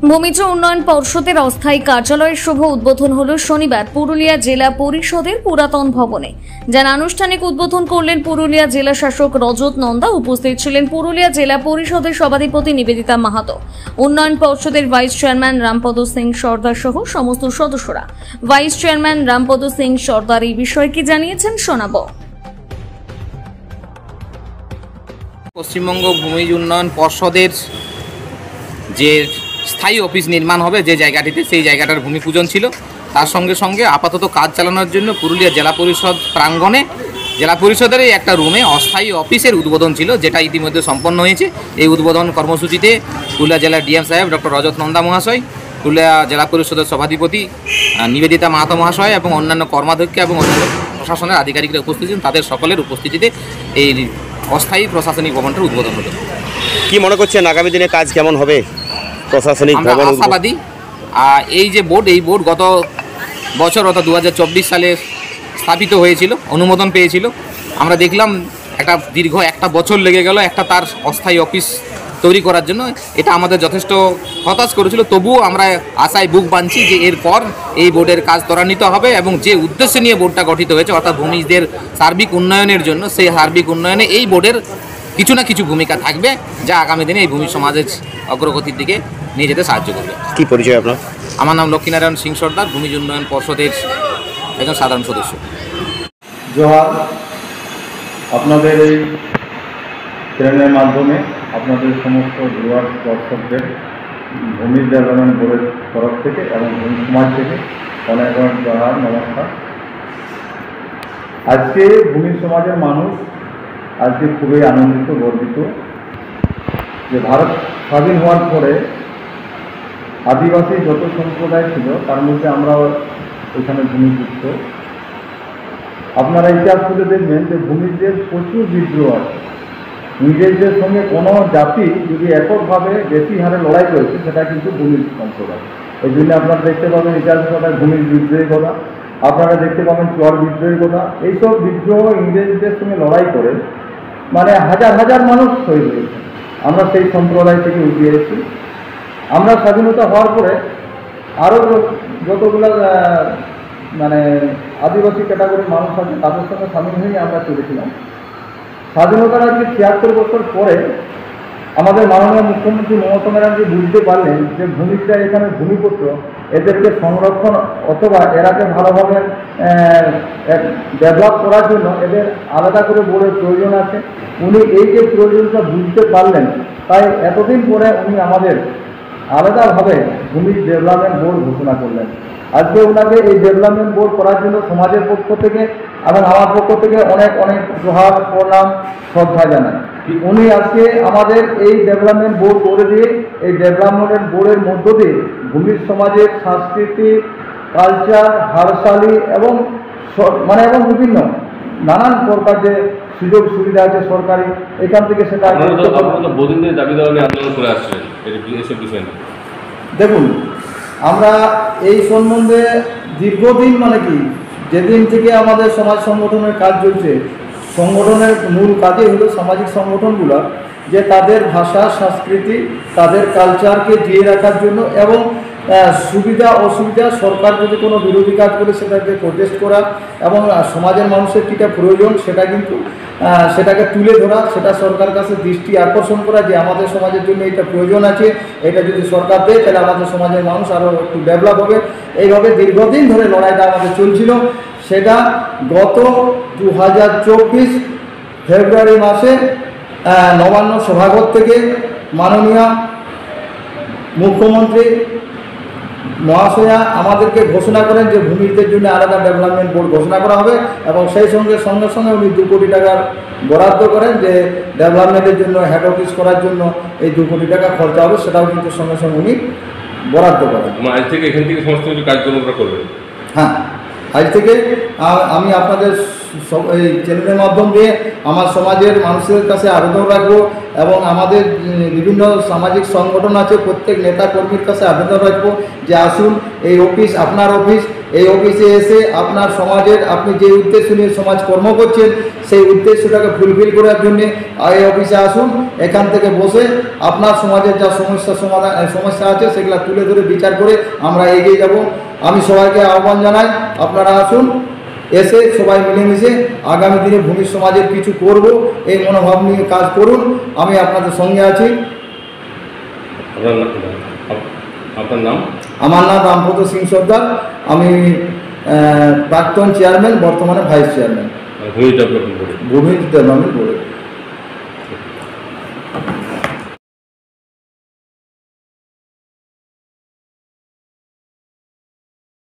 ভূমিজ উন্নয়ন পর্ষদের অস্থায়ী কার্যালয়ের শুভ উদ্বোধন হল শনিবার পুরুলিয়া জেলা পরিষদের পুরাতন ভবনে। যার আনুষ্ঠানিক উদ্বোধন করলেন পুরুলিয়া জেলা শাসক রজত নন্দা। উপস্থিত ছিলেন পুরুলিয়া জেলা পরিষদের সভাধিপতি নিবেদিতা মাহাতো, উন্নয়ন পর্ষদের ভাইস চেয়ারম্যান রামপদ সিং সর্দার সহ সমস্ত সদস্যরা। ভাইস চেয়ারম্যান রামপদ সিং সর্দার এই বিষয়ে কি জানিয়েছেন শোনাবো। পশ্চিমবঙ্গ ভূমিজ উন্নয়ন পর্ষদের যে স্থায়ী অফিস নির্মাণ হবে যে জায়গাটিতে, সেই জায়গাটার ভূমি পূজন ছিল। তার সঙ্গে সঙ্গে আপাতত কাজ চালানোর জন্য পুরুলিয়া জেলা পরিষদ প্রাঙ্গণে জেলা পরিষদের একটা রুমে অস্থায়ী অফিসের উদ্বোধন ছিল, যেটা ইতিমধ্যে সম্পন্ন হয়েছে। এই উদ্বোধন কর্মসূচিতে পুরুলিয়া জেলার ডিএম সাহেব ডক্টর রজত নন্দা মহাশয়, পুরুলিয়া জেলা পরিষদের সভাধিপতি নিবেদিতা মাহাতো মহাশয় এবং অন্যান্য কর্মাধ্যক্ষ এবং অন্যান্য প্রশাসনের আধিকারিকরা উপস্থিত ছিলেন। তাদের সকলের উপস্থিতিতে এই অস্থায়ী প্রশাসনিক ভবনটার উদ্বোধন হলো। কি মনে করছেন আগামী দিনে কাজ কেমন হবে প্রশাসনিক ভবন? আশাবাদী। এই যে বোর্ড, এই বোর্ড গত বছর অর্থাৎ 2024 সালে স্থাপিত হয়েছিল, অনুমোদন পেয়েছিল। আমরা দেখলাম একটা দীর্ঘ একটা বছর লেগে গেল একটা তার অস্থায়ী অফিস তৈরি করার জন্য। এটা আমাদের যথেষ্ট হতাশ করেছিল। তবুও আমরা আশায় বুক বাঁধছি যে এরপর এই বোর্ডের কাজ ত্বরান্বিত হবে এবং যে উদ্দেশ্য নিয়ে বোর্ডটা গঠিত হয়েছে অর্থাৎ ভূমিজদের সার্বিক উন্নয়নের জন্য, সেই সার্বিক উন্নয়নে এই বোর্ডের কিছু না কিছু ভূমিকা থাকবে, যা আগামী দিনে এই ভূমি সমাজের অগ্রগতির দিকে নিয়ে যেতে সাহায্য করবে। কি পরিচয় আপনার? আমার নাম লক্ষ্মীনারায়ণ সিং সর্দার, ভূমিজ উন্নয়ন পর্ষদের একজন সাধারণ সদস্য। জোহার। আপনাদের এই চ্যানেলের মাধ্যমে আপনাদের সমস্ত ভিউয়ার্স দর্শকদের ভূমিজ ডেভেলপমেন্ট বোর্ডের তরফ থেকে এবং ভূমি সমাজ থেকে অনেক অনেক জোহার, নমস্কার। আজকে ভূমি সমাজের মানুষ আজকে খুবই আনন্দিত, গর্বিত যে ভারত স্বাধীন হওয়ার পরে আদিবাসী যত সম্প্রদায় ছিল তার মধ্যে আমরাও এখানে ভূমিযুক্ত। আপনারা ইতিহাস খুঁজে দেখবেন যে ভূমিজদের প্রচুর বিদ্রোহ আছে। ইংরেজদের সঙ্গে কোনো জাতি যদি এককভাবে বেশি হারে লড়াই করেছে সেটা কিন্তু ভূমিজ সম্প্রদায়। এই জন্য আপনারা দেখতে পাবেন ইতিহাসের কথা ভূমিজ বিদ্রোহের কথা, আপনারা দেখতে পাবেন চর বিদ্রোহের কথা। এইসব বিদ্রোহ ইংরেজদের সঙ্গে লড়াই করে মানে হাজার হাজার মানুষ শহীদ হয়েছে। আমরা সেই সম্প্রদায় থেকে উঠে এসেছি। আমরা স্বাধীনতা হওয়ার পরে আরও যতগুলো মানে আদিবাসী ক্যাটাগরির মানুষ আছে তাদের সঙ্গে সামিল হয়ে আমরা চলেছিলাম। স্বাধীনতার আজকে 76 বছর পরে আমাদের মাননীয় মুখ্যমন্ত্রী মমতা ব্যানার্জি বুঝতে পারলেন যে ভূমিজরা এখানে ভূমিপুত্র, এদেরকে সংরক্ষণ অথবা এরাকে ভালোভাবে ডেভেলপ করার জন্য এদের আলাদা করে বোর্ডের প্রয়োজন আছে। উনি এই যে প্রয়োজনটা বুঝতে পারলেন, তাই এতদিন পরে উনি আমাদের আলাদাভাবে ভূমিজ ডেভেলপমেন্ট বোর্ড ঘোষণা করলেন। আজকে ওনাকে এই ডেভেলপমেন্ট বোর্ড করার জন্য সমাজের পক্ষ থেকে এবং আমার পক্ষ থেকে অনেক অনেক জোহার, প্রণাম, শ্রদ্ধা জানাই। উনি আজকে আমাদের এই ডেভেলপমেন্ট বোর্ড করে দিয়ে এই ডেভেলপমেন্ট বোর্ডের মধ্য দিয়ে ভূমিজ সমাজের সংস্কৃতি, কালচার, হারশালি এবং এবং বিভিন্ন নানান প্রকার যে সুযোগ সুবিধা আছে সরকারি, এখান থেকে সেটা দেখুন। আমরা এই সম্বন্ধে দীর্ঘদিন যেদিন থেকে আমাদের সমাজ সংগঠনের কাজ চলছে, সংগঠনের মূল কাজই হলো সামাজিক সংগঠনগুলো যে তাদের ভাষা, সংস্কৃতি, তাদের কালচারকে জিয়ে রাখার জন্য এবং সুবিধা অসুবিধা সরকার যদি কোনো বিরোধী কাজ করে সেটাকে প্রোটেস্ট করা এবং সমাজের মানুষের কীটা প্রয়োজন সেটা কিন্তু সেটাকে তুলে ধরা, সেটা সরকার কাছে দৃষ্টি আকর্ষণ করা যে আমাদের সমাজের জন্য এটা প্রয়োজন আছে, এটা যদি সরকার দেয় তাহলে আমাদের সমাজের মানুষ আরও একটু ডেভেলপ হবে। এইভাবে দীর্ঘদিন ধরে লড়াইটা আমাদের চলছিল। সেটা গত 2024 ফেব্রুয়ারি মাসে নবান্ন সভাঘর থেকে মাননীয় মুখ্যমন্ত্রী মহাশয়া আমাদেরকে ঘোষণা করেন যে ভূমিজদের জন্য আলাদা ডেভেলপমেন্ট বোর্ড ঘোষণা করা হবে এবং সেই সঙ্গে সঙ্গে উনি 2 কোটি টাকার বরাদ্দ করেন যে ডেভেলপমেন্টের জন্য হেড অফিস করার জন্য এই 2 কোটি টাকা খরচা হবে, সেটাও কিন্তু সঙ্গে সঙ্গে উনি বরাদ্দ করেন। আজ থেকে এখান থেকে সমস্ত কিছু কার্যক্রমটা করবেন। হ্যাঁ, আজ থেকে আমি আপনাদের এই চ্যানেলের মাধ্যম দিয়ে আমার সমাজের মানুষের কাছে আবেদন রাখবো এবং আমাদের বিভিন্ন সামাজিক সংগঠন আছে প্রত্যেক নেতা কর্মীর কাছে আবেদন রাখবো যে আসুন এই অফিস আপনার অফিস এই অফিসে এসে আপনার সমাজের আপনি যে উদ্দেশ্য নিয়ে সমাজ কর্ম করছেন সেই উদ্দেশ্যটাকে ফুলফিল করার জন্য এই অফিসে আসুন। এখান থেকে বসে আপনার সমাজের যা সমস্যা আছে সেগুলো তুলে ধরে বিচার করে আমরা এগিয়ে যাব। আমি সবাইকে আহ্বান জানাই, আপনারা আসুন, এসে সবাই মিলেমিশে আগামী দিনে ভূমি সমাজের কিছু করব এই মনোভাব নিয়ে কাজ করুন। আমি আপনাদের সঙ্গে আছি। আপনার নাম? আমার নাম রামপদ সিং সর্দার। আমি প্রাক্তন চেয়ারম্যান, বর্তমানে ভাইস চেয়ারম্যান ভূমি ডেভেলপমেন্ট বোর্ড। ভূমি ডেভেলপমেন্ট বোর্ড।